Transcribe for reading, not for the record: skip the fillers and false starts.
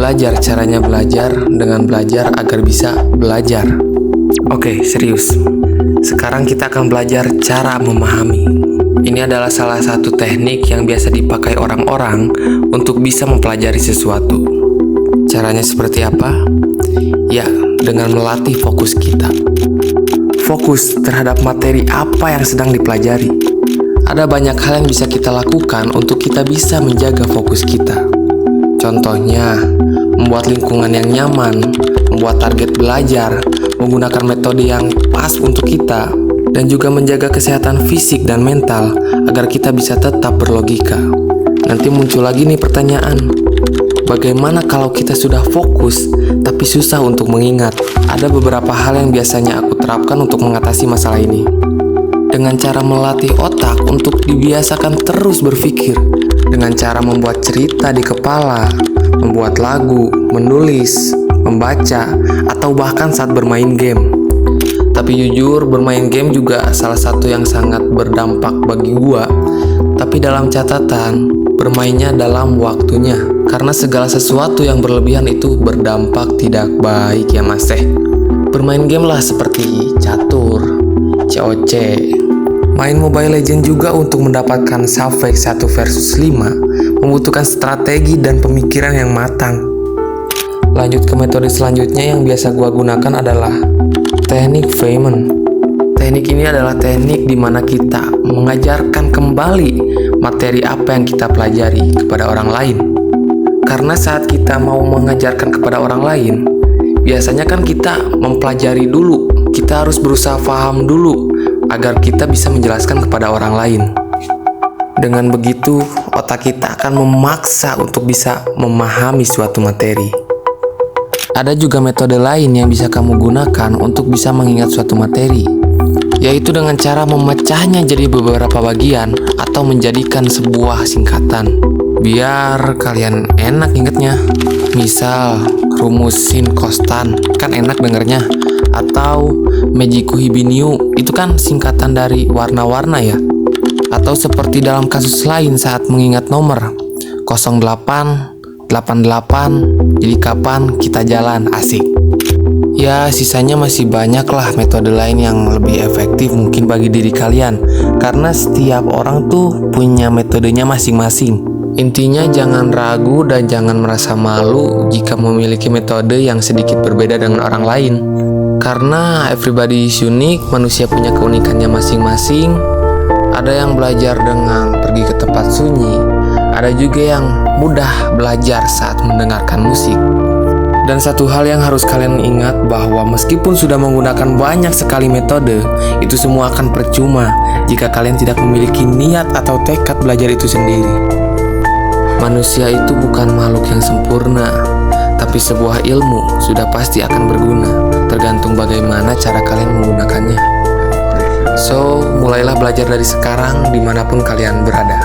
belajar caranya belajar dengan belajar agar bisa belajar. Oke, serius. Sekarang kita akan belajar cara memahami. Ini adalah salah satu teknik yang biasa dipakai orang-orang untuk bisa mempelajari sesuatu. Caranya seperti apa? Ya, dengan melatih fokus kita. Fokus terhadap materi apa yang sedang dipelajari. Ada banyak hal yang bisa kita lakukan untuk kita bisa menjaga fokus kita. Contohnya, membuat lingkungan yang nyaman, membuat target belajar, menggunakan metode yang pas untuk kita, dan juga menjaga kesehatan fisik dan mental agar kita bisa tetap berlogika. Nanti muncul lagi nih pertanyaan, bagaimana kalau kita sudah fokus tapi susah untuk mengingat? Ada beberapa hal yang biasanya aku terapkan untuk mengatasi masalah ini. Dengan cara melatih otak untuk dibiasakan terus berpikir, dengan cara membuat cerita di kepala, membuat lagu, menulis, membaca, atau bahkan saat bermain game. Tapi jujur, bermain game juga salah satu yang sangat berdampak bagi gua. Tapi dalam catatan, bermainnya dalam waktunya. Karena segala sesuatu yang berlebihan itu berdampak tidak baik ya mas teh. Bermain game lah seperti catur, COC, main Mobile Legends juga untuk mendapatkan suffix 1 versus 5 membutuhkan strategi dan pemikiran yang matang. Lanjut ke metode selanjutnya yang biasa gua gunakan adalah teknik Feynman. Teknik ini adalah teknik di mana kita mengajarkan kembali materi apa yang kita pelajari kepada orang lain. Karena saat kita mau mengajarkan kepada orang lain, biasanya kan kita mempelajari dulu. Kita harus berusaha paham dulu agar kita bisa menjelaskan kepada orang lain. Dengan begitu, otak kita akan memaksa untuk bisa memahami suatu materi. Ada juga metode lain yang bisa kamu gunakan untuk bisa mengingat suatu materi, yaitu dengan cara memecahnya jadi beberapa bagian atau menjadikan sebuah singkatan, biar kalian enak ingetnya. Misal, rumus sin kostan, kan enak dengernya. Atau Mejiku Hibiniu, itu kan singkatan dari warna-warna ya. Atau seperti dalam kasus lain saat mengingat nomor 0888, jadi kapan kita jalan, asik. Ya, sisanya masih banyak lah metode lain yang lebih efektif mungkin bagi diri kalian. Karena setiap orang tuh punya metodenya masing-masing. Intinya jangan ragu dan jangan merasa malu jika memiliki metode yang sedikit berbeda dengan orang lain. Karena everybody is unique, manusia punya keunikannya masing-masing. Ada yang belajar dengan pergi ke tempat sunyi, ada juga yang mudah belajar saat mendengarkan musik. Dan satu hal yang harus kalian ingat bahwa meskipun sudah menggunakan banyak sekali metode, itu semua akan percuma jika kalian tidak memiliki niat atau tekad belajar itu sendiri. Manusia itu bukan makhluk yang sempurna, tapi sebuah ilmu sudah pasti akan berguna, tergantung bagaimana cara kalian menggunakannya. So, mulailah belajar dari sekarang dimanapun kalian berada.